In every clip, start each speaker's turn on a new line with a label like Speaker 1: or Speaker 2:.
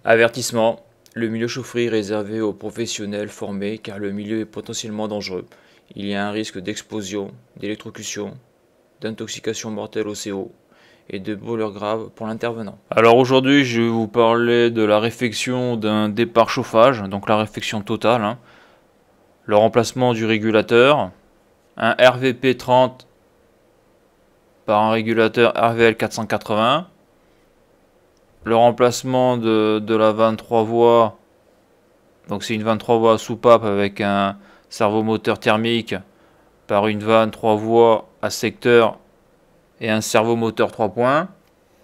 Speaker 1: Avertissement, le milieu chaufferie est réservé aux professionnels formés car le milieu est potentiellement dangereux. Il y a un risque d'explosion, d'électrocution, d'intoxication mortelle au CO et de brûlures graves pour l'intervenant. Alors aujourd'hui, je vais vous parler de la réfection d'un départ chauffage, donc la réfection totale, le remplacement du régulateur, un RVP 30 par un régulateur RVL 480, le remplacement de la vanne 3 voies, donc c'est une vanne 3 voies soupape avec un servomoteur thermique par une vanne 3 voies à secteur et un servomoteur 3 points,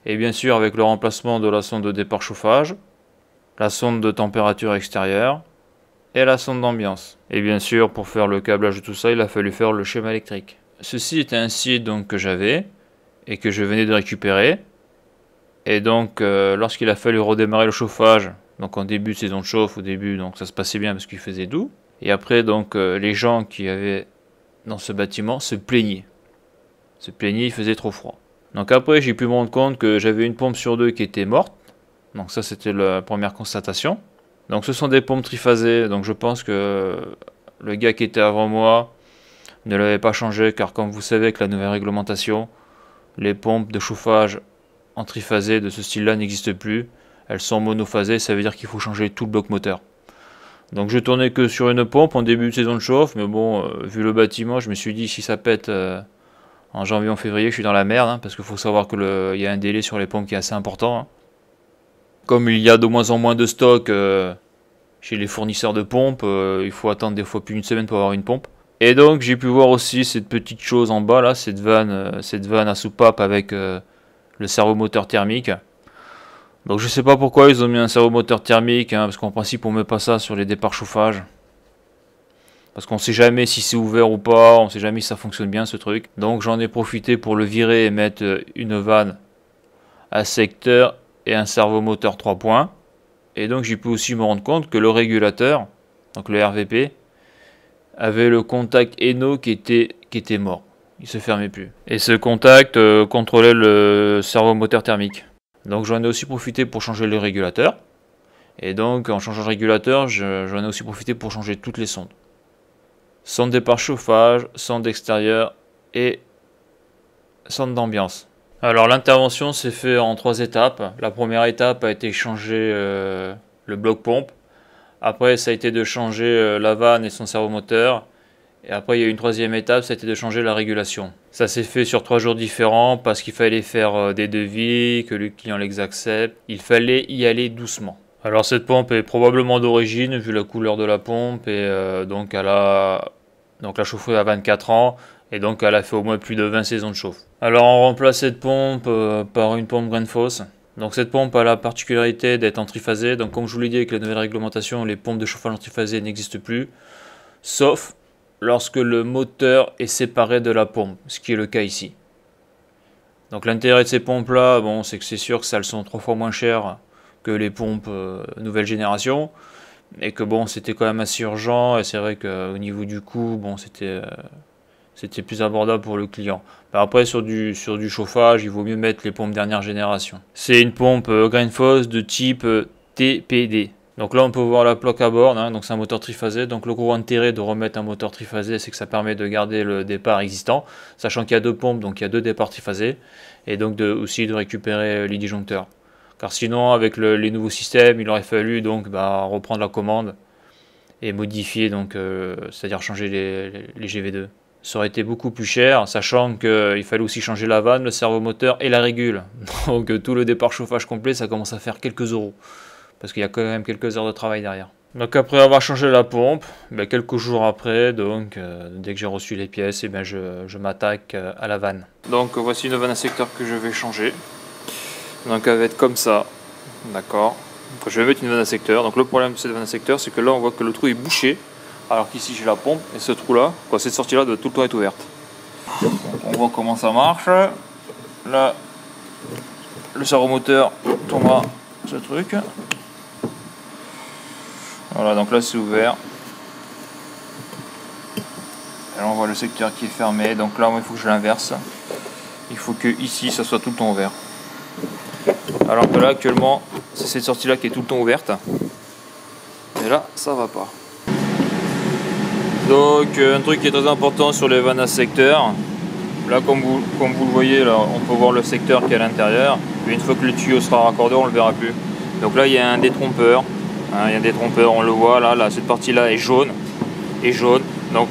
Speaker 1: et bien sûr avec le remplacement de la sonde de départ chauffage, la sonde de température extérieure et la sonde d'ambiance. Et bien sûr pour faire le câblage de tout ça, il a fallu faire le schéma électrique. Ceci était un site donc que j'avais et que je venais de récupérer. Et donc lorsqu'il a fallu redémarrer le chauffage, donc en début de saison de chauffe, au début donc ça se passait bien parce qu'il faisait doux. Et après donc les gens qui avaient dans ce bâtiment se plaignaient. Il faisait trop froid. Donc après j'ai pu me rendre compte que j'avais une pompe sur deux qui était morte. Donc ça c'était la première constatation. Donc ce sont des pompes triphasées, donc je pense que le gars qui était avant moi ne l'avait pas changé car comme vous savez avec la nouvelle réglementation, les pompes de chauffage en triphasé de ce style-là n'existent plus. Elles sont monophasées, ça veut dire qu'il faut changer tout le bloc moteur. Donc je tournais que sur une pompe en début de saison de chauffe, mais bon, vu le bâtiment, je me suis dit si ça pète en janvier ou février, je suis dans la merde, parce qu'il faut savoir qu'il y a un délai sur les pompes qui est assez important. Comme il y a de moins en moins de stock chez les fournisseurs de pompes, il faut attendre des fois plus d'une semaine pour avoir une pompe. Et donc j'ai pu voir aussi cette petite chose en bas là, cette vanne à soupape avec le servomoteur thermique. Donc je sais pas pourquoi ils ont mis un servomoteur thermique, parce qu'en principe on met pas ça sur les départs chauffage. Parce qu'on sait jamais si c'est ouvert ou pas, on sait jamais si ça fonctionne bien ce truc. Donc j'en ai profité pour le virer et mettre une vanne à secteur et un servomoteur 3 points. Et donc j'ai pu aussi me rendre compte que le régulateur, donc le RVP, avait le contact Eno qui était mort. Il se fermait plus. Et ce contact contrôlait le servomoteur thermique. Donc j'en ai aussi profité pour changer le régulateur. Et donc en changeant le régulateur, j'en ai aussi profité pour changer toutes les sondes. Sonde départ chauffage, sonde extérieure et sonde d'ambiance. Alors l'intervention s'est faite en 3 étapes. La première étape a été changer le bloc pompe. Après ça a été de changer la vanne et son servomoteur. Et après il y a eu une troisième étape, ça a été de changer la régulation. Ça s'est fait sur 3 jours différents parce qu'il fallait faire des devis, que le client les accepte. Il fallait y aller doucement. Alors cette pompe est probablement d'origine vu la couleur de la pompe et donc la chaufferie a 24 ans et donc elle a fait au moins plus de 20 saisons de chauffe. Alors on remplace cette pompe par une pompe grain de fosse. Donc cette pompe a la particularité d'être en triphasé. Donc comme je vous l'ai dit avec la nouvelle réglementation, les pompes de chauffage en triphasé n'existent plus, sauf lorsque le moteur est séparé de la pompe, ce qui est le cas ici. Donc l'intérêt de ces pompes là, bon, c'est que c'est sûr que elles sont 3 fois moins chères que les pompes nouvelle génération, et que bon c'était quand même assez urgent, et c'est vrai qu'au niveau du coût, bon c'était plus abordable pour le client. Après sur du chauffage, il vaut mieux mettre les pompes dernière génération. C'est une pompe grain de fosse de type TPD. Donc là on peut voir la plaque à bord, donc c'est un moteur triphasé. Donc le gros intérêt de remettre un moteur triphasé, c'est que ça permet de garder le départ existant, sachant qu'il y a 2 pompes, donc il y a 2 départs triphasés, et donc aussi de récupérer les disjoncteurs. Car sinon avec les nouveaux systèmes, il aurait fallu donc reprendre la commande et modifier, c'est-à-dire changer les GV2. Ça aurait été beaucoup plus cher, sachant qu'il fallait aussi changer la vanne, le servomoteur et la régule. Donc tout le départ chauffage complet, ça commence à faire quelques euros. Parce qu'il y a quand même quelques heures de travail derrière. Donc après avoir changé la pompe, quelques jours après, dès que j'ai reçu les pièces, je m'attaque à la vanne. Donc voici une vanne à secteur que je vais changer. Donc elle va être comme ça, d'accord. Je vais mettre une vanne à secteur. Donc le problème de cette vanne à secteur, c'est que là on voit que le trou est bouché, alors qu'ici j'ai la pompe, et ce trou là, cette sortie là doit tout le temps être ouverte. On voit comment ça marche. Là, le servomoteur tombera ce truc. Voilà, donc là c'est ouvert. Et là on voit le secteur qui est fermé, donc là il faut que je l'inverse. Il faut que ici ça soit tout le temps ouvert. Alors que là actuellement c'est cette sortie là qui est tout le temps ouverte. Et là, ça va pas. Donc un truc qui est très important sur les vannes à secteur. Là, comme vous le voyez, là, on peut voir le secteur qui est à l'intérieur. Une fois que le tuyau sera raccordé, on ne le verra plus. Donc là, il y a un détrompeur. Hein, il y a un détrompeur, on le voit là, cette partie-là est jaune. Donc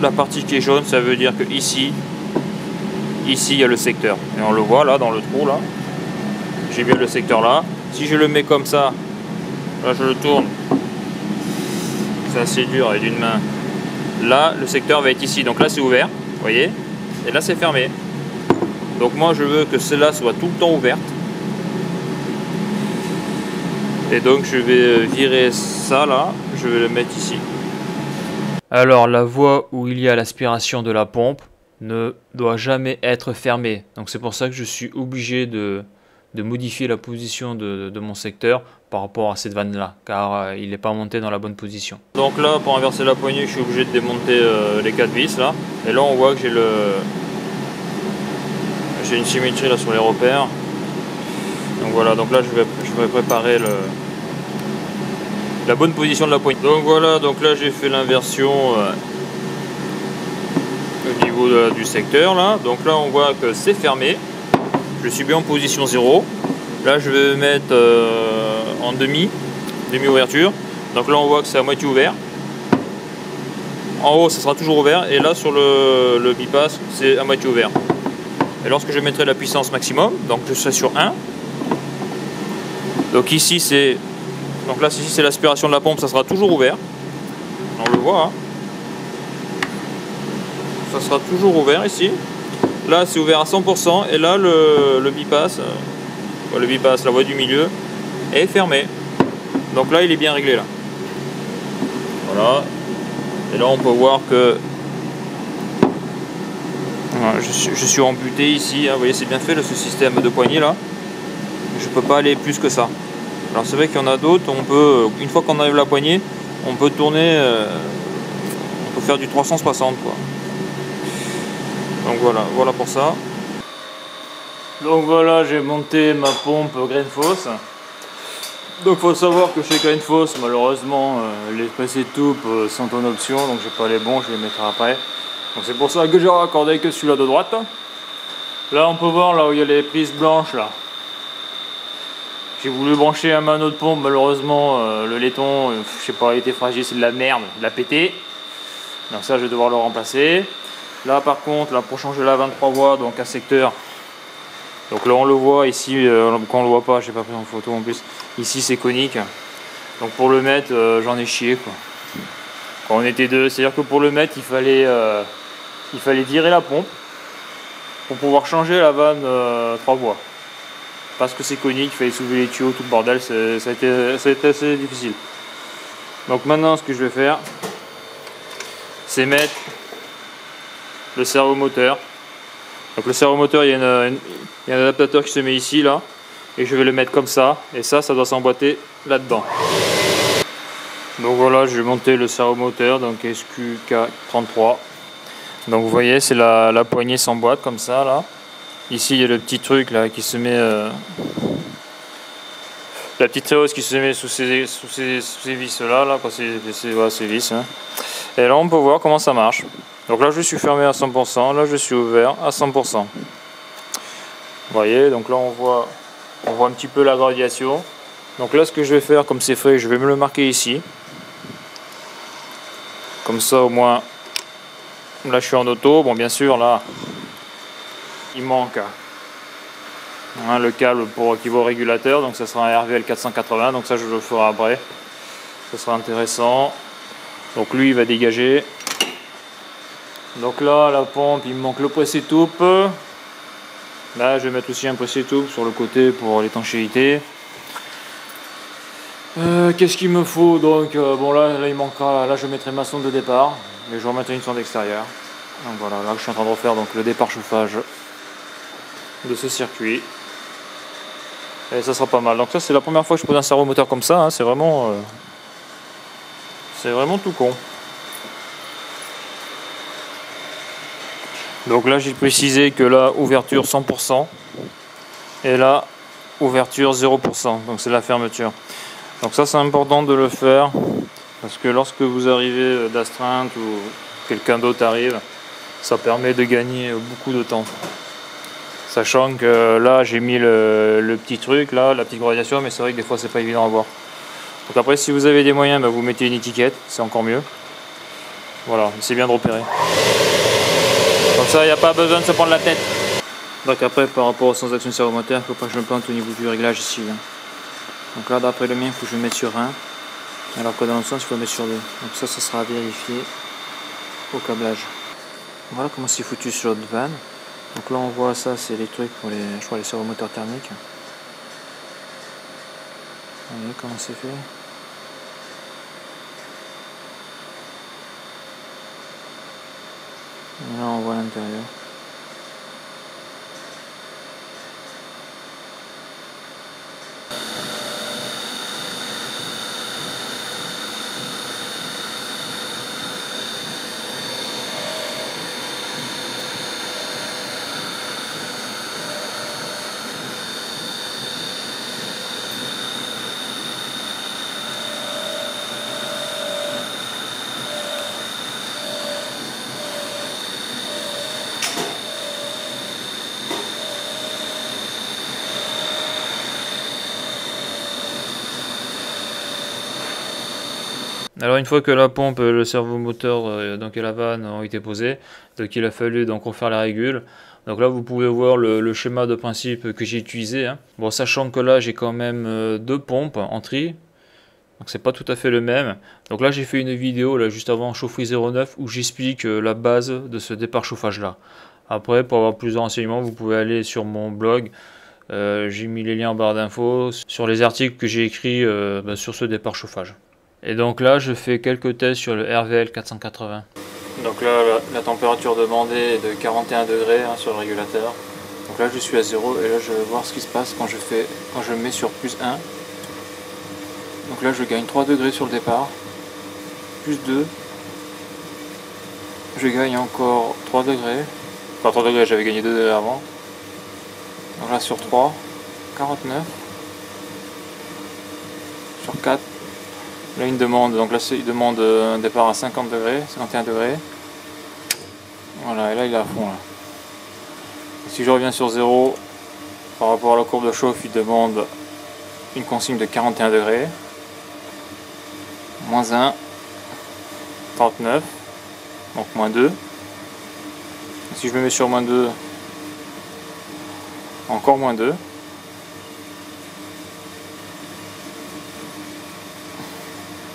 Speaker 1: la partie qui est jaune, ça veut dire que ici, il y a le secteur. Et on le voit là, dans le trou, là. J'ai bien le secteur là. Si je le mets comme ça, là, je le tourne. C'est assez dur et d'une main. Là, le secteur va être ici. Donc là, c'est ouvert, vous voyez. Et là, c'est fermé. Donc moi, je veux que celle-là soit tout le temps ouverte. Et donc, je vais virer ça là. Je vais le mettre ici. Alors, la voie où il y a l'aspiration de la pompe ne doit jamais être fermée. Donc, c'est pour ça que je suis obligé de modifier la position de mon secteur par rapport à cette vanne là, car il n'est pas monté dans la bonne position. Donc là, pour inverser la poignée, je suis obligé de démonter les 4 vis là. Et là, on voit que j'ai une symétrie là sur les repères. Donc voilà, donc là je vais préparer la bonne position de la poignée. Donc voilà, donc là j'ai fait l'inversion au niveau du secteur là. Donc là on voit que c'est fermé. Je suis bien en position 0. Là je vais mettre en demi-ouverture. Donc là on voit que c'est à moitié ouvert. En haut ça sera toujours ouvert. Et là sur le bypass c'est à moitié ouvert. Et lorsque je mettrai la puissance maximum, donc je serai sur 1. Donc ici c'est l'aspiration de la pompe, ça sera toujours ouvert. On le voit. Hein. Ça sera toujours ouvert ici. Là c'est ouvert à 100% et là le bypass, la voie du milieu est fermée. Donc là il est bien réglé là. Voilà. Et là on peut voir que voilà, je suis embuté ici. Hein. Vous voyez c'est bien fait ce système de poignée là. Je peux pas aller plus que ça. Alors c'est vrai qu'il y en a d'autres, on peut, une fois qu'on enlève la poignée, on peut tourner, on peut faire du 360 quoi. Donc voilà pour ça. Donc voilà, j'ai monté ma pompe Grainfoss. Donc il faut savoir que chez Grainfoss, malheureusement, les pressés toupes sont en option, donc j'ai pas les bons, je les mettrai après. Donc c'est pour ça que j'ai raccordé que celui-là de droite. Là on peut voir là où il y a les prises blanches là. J'ai voulu brancher un manneau de pompe, malheureusement le laiton, je sais pas, il était fragile, c'est de la merde, il a pété. Donc ça je vais devoir le remplacer. Là par contre, là pour changer la 23 voies, donc un secteur. Donc là on le voit ici, quand on le voit pas, je n'ai pas pris en photo en plus. Ici c'est conique. Donc pour le mettre, j'en ai chié quoi. Quand on était deux, c'est-à-dire que pour le mettre, il fallait virer la pompe pour pouvoir changer la vanne 3 voies. Parce que c'est conique, il fallait soulever les tuyaux, tout le bordel, ça a été assez difficile. Donc maintenant ce que je vais faire, c'est mettre le servomoteur. Donc le servomoteur, il y a un adaptateur qui se met ici, là, et je vais le mettre comme ça, et ça doit s'emboîter là-dedans. Donc voilà, je vais monter le servomoteur, donc SQK33. Donc vous voyez, c'est la poignée s'emboîte comme ça, là. Ici, il y a le petit truc là qui se met, la petite tréhausse qui se met sous ces vis là, quoi, ces vis. Hein. Et là, on peut voir comment ça marche. Donc là, je suis fermé à 100%, là, je suis ouvert à 100%. Vous voyez, donc là, on voit un petit peu la gradation. Donc là, ce que je vais faire, comme c'est fait, je vais me le marquer ici. Comme ça, au moins, là, je suis en auto. Bon, bien sûr, là. Il manque hein, le câble qui va au régulateur, donc ça sera un RVL 480, donc ça je le ferai après, ça sera intéressant. Donc lui il va dégager. Donc là la pompe, il me manque le pressé-toupe. Là je vais mettre aussi un pressé-toupe sur le côté pour l'étanchéité. Qu'est-ce qu'il me faut donc bon là il manquera, là je mettrai ma sonde de départ, mais je remettrai une sonde extérieure. Donc voilà, là je suis en train de refaire donc le départ chauffage de ce circuit et ça sera pas mal. Donc ça c'est la première fois que je pose un servomoteur comme ça, hein. C'est vraiment tout con. Donc là j'ai précisé que là ouverture 100% et là
Speaker 2: ouverture 0%, donc c'est la fermeture. Donc ça c'est important de le faire, parce que lorsque vous arrivez d'astreinte ou quelqu'un d'autre arrive, ça permet de gagner beaucoup de temps. Sachant que là j'ai mis le petit truc, là, la petite graduation, mais c'est vrai que des fois c'est pas évident à voir. Donc après si vous avez des moyens, vous mettez une étiquette, c'est encore mieux. Voilà, c'est bien de repérer. Comme ça il n'y a pas besoin de se prendre la tête. Donc après par rapport aux sensations servomoteurs, il ne faut pas que je me plante au niveau du réglage ici. Donc là d'après le mien, il faut que je le mette sur 1. Alors que dans le sens il faut le mettre sur 2. Donc ça sera à vérifier au câblage. Voilà comment c'est foutu sur l'autre vanne. Donc là on voit ça, c'est les trucs pour je crois les servomoteurs thermiques. Vous voyez comment c'est fait. Et là on voit l'intérieur. Alors une fois que la pompe, le servomoteur donc et la vanne ont été posés, donc il a fallu donc refaire la régule. Donc là vous pouvez voir le schéma de principe que j'ai utilisé. Bon, sachant que là j'ai quand même deux pompes en tri, donc c'est pas tout à fait le même. Donc là j'ai fait une vidéo là juste avant Chaufferie 09 où j'explique la base de ce départ chauffage là. Après pour avoir plus de renseignements vous pouvez aller sur mon blog. J'ai mis les liens en barre d'infos sur les articles que j'ai écrits sur ce départ chauffage. Et donc là je fais quelques tests sur le RVL 480. Donc là la température demandée est de 41 degrés sur le régulateur. Donc là je suis à 0 et là je vais voir ce qui se passe quand je mets sur plus 1. Donc là je gagne 3 degrés sur le départ, plus 2, je gagne encore 3 degrés, enfin 3 degrés, j'avais gagné 2 degrés avant. Donc là sur 3, 49, sur 4, là il demande, donc là il demande un départ à 50 degrés, 51 degrés. Voilà, et là il est à fond là. Et si je reviens sur 0, par rapport à la courbe de chauffe, il demande une consigne de 41 degrés. Moins 1, 39, donc moins 2. Si je me mets sur moins 2, encore moins 2.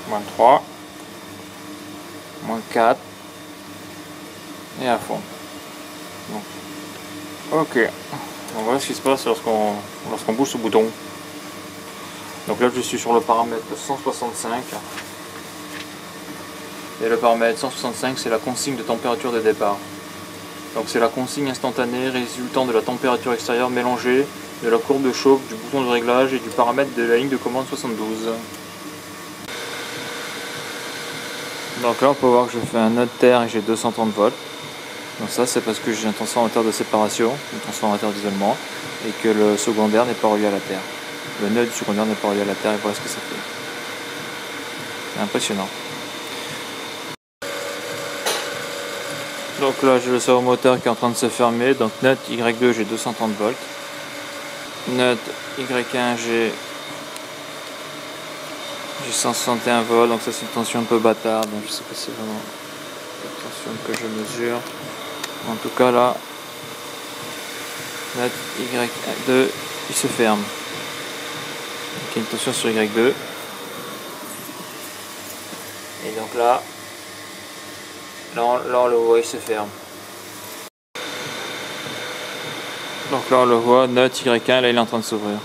Speaker 2: Moins 3, moins 4, et à fond. Donc, ok, donc voilà ce qui se passe lorsqu'on bouge ce bouton. Donc là je suis sur le paramètre 165. Et le paramètre 165 c'est la consigne de température de départ. Donc c'est la consigne instantanée résultant de la température extérieure mélangée de la courbe de chauffe, du bouton de réglage et du paramètre de la ligne de commande 72. Donc là on peut voir que je fais un nœud de terre et j'ai 230 volts. Donc ça c'est parce que j'ai un transformateur de séparation, un transformateur d'isolement, et que le secondaire n'est pas relié à la terre. Le nœud du secondaire n'est pas relié à la terre et voilà ce que ça fait. C'est impressionnant. Donc là j'ai le servomoteur qui est en train de se fermer, donc nœud Y2 j'ai 230 volts, nœud Y1 j'ai 161 volts, donc ça c'est une tension un peu bâtarde, donc je sais pas si c'est vraiment la tension que je mesure. En tout cas là, nœud Y2 il se ferme. Donc il y a une tension sur Y2. Et donc là on le voit, il se ferme. Donc là on le voit, nœud Y1, là il est en train de s'ouvrir.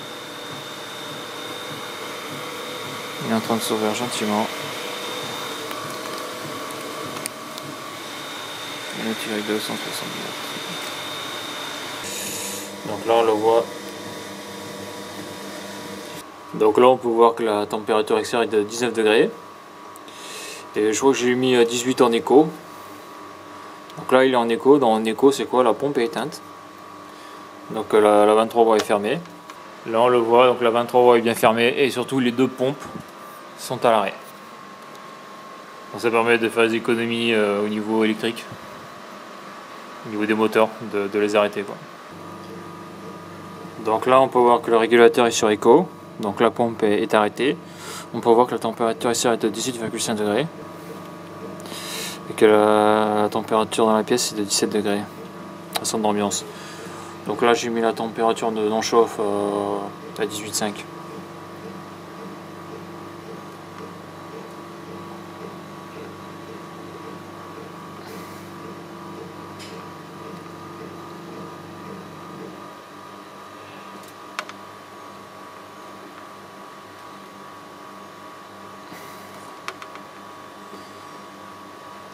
Speaker 2: Il est en train de s'ouvrir gentiment. Nœud Y2, 169. Donc là on le voit. Donc là on peut voir que la température extérieure est de 19 degrés. Et je vois que j'ai mis 18 en écho. Donc là il est en écho, dans en écho c'est quoi? La pompe est éteinte. Donc la 23 voie est fermée. Là on le voit, donc la 23 voies est bien fermée et surtout les deux pompes sont à l'arrêt. Donc ça permet de faire des économies au niveau électrique, au niveau des moteurs, de les arrêter, quoi. Donc là on peut voir que le régulateur est sur éco, donc la pompe est arrêtée. On peut voir que la température ici est de 18,5 degrés et que la température dans la pièce est de 17 degrés, à sonde d'ambiance. Donc là j'ai mis la température de non-chauffe à 18,5.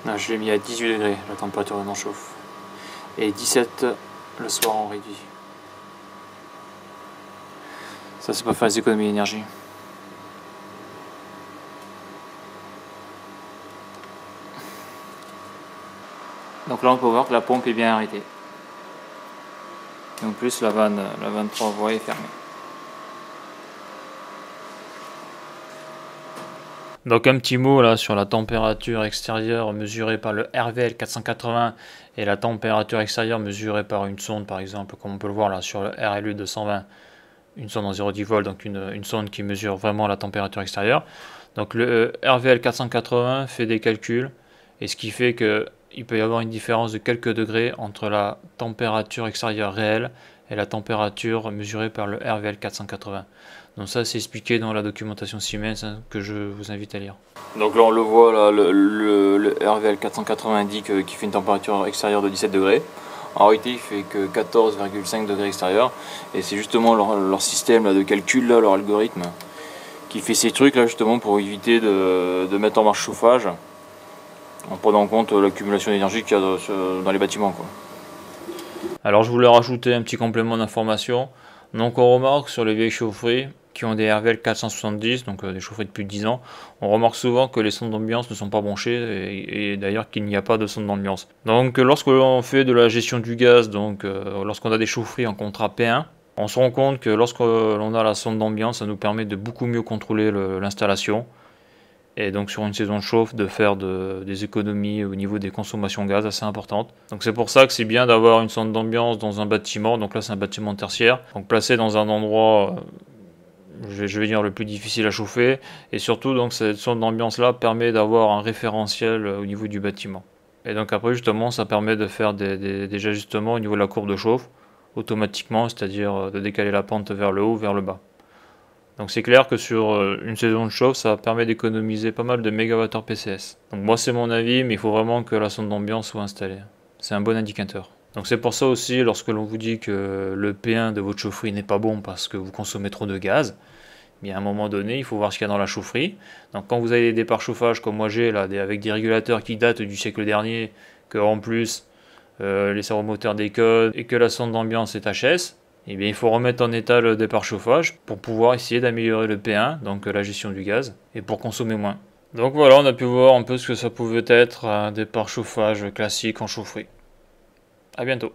Speaker 2: Là, je l'ai mis à 18 degrés la température de non-chauffe et 17 le soir en réduit. Ça c'est pour faire des économies d'énergie. Donc là on peut voir que la pompe est bien arrêtée. Et en plus la 23 voies est fermée. Donc un petit mot là sur la température extérieure mesurée par le RVL 480 et la température extérieure mesurée par une sonde par exemple, comme on peut le voir là sur le RLU 220, une sonde en 0,10 volts, donc une sonde qui mesure vraiment la température extérieure. Donc le RVL 480 fait des calculs et ce qui fait qu'il peut y avoir une différence de quelques degrés entre la température extérieure réelle et la température mesurée par le RVL 480. Donc ça c'est expliqué dans la documentation Siemens que je vous invite à lire. Donc là on le voit, là, le RVL 480 indique qu'il fait une température extérieure de 17 degrés. En réalité il fait que 14,5 degrés extérieurs et c'est justement leur système là, de calcul, là, leur algorithme qui fait ces trucs là justement pour éviter de mettre en marche chauffage en prenant en compte l'accumulation d'énergie qu'il y a dans les bâtiments, quoi. Alors je voulais rajouter un petit complément d'information. Donc on remarque sur les vieilles chaufferies qui ont des RVL 470, donc des chaufferies de plus de 10 ans, on remarque souvent que les sondes d'ambiance ne sont pas branchées et d'ailleurs qu'il n'y a pas de sonde d'ambiance. Donc lorsque l'on fait de la gestion du gaz, donc lorsqu'on a des chaufferies en contrat P1, on se rend compte que lorsque l'on a la sonde d'ambiance, ça nous permet de beaucoup mieux contrôler l'installation. Et donc sur une saison de chauffe, de faire des économies au niveau des consommations gaz assez importantes. Donc c'est pour ça que c'est bien d'avoir une sonde d'ambiance dans un bâtiment. Donc là c'est un bâtiment tertiaire, donc placé dans un endroit, je vais dire, le plus difficile à chauffer. Et surtout donc cette sonde d'ambiance là permet d'avoir un référentiel au niveau du bâtiment. Et donc après justement ça permet de faire des ajustements au niveau de la courbe de chauffe automatiquement, c'est-à-dire de décaler la pente vers le haut, vers le bas. Donc c'est clair que sur une saison de chauffe, ça permet d'économiser pas mal de mégawattheures PCS. Donc moi c'est mon avis, mais il faut vraiment que la sonde d'ambiance soit installée. C'est un bon indicateur. Donc c'est pour ça aussi, lorsque l'on vous dit que le P1 de votre chaufferie n'est pas bon parce que vous consommez trop de gaz, bien à un moment donné, il faut voir ce qu'il y a dans la chaufferie. Donc quand vous avez des départs chauffage comme moi j'ai là, avec des régulateurs qui datent du siècle dernier, que en plus les servomoteurs décodent et que la sonde d'ambiance est HS, eh bien, il faut remettre en état le départ chauffage pour pouvoir essayer d'améliorer le P1, donc la gestion du gaz, et pour consommer moins. Donc voilà, on a pu voir un peu ce que ça pouvait être un départ chauffage classique en chaufferie. A bientôt.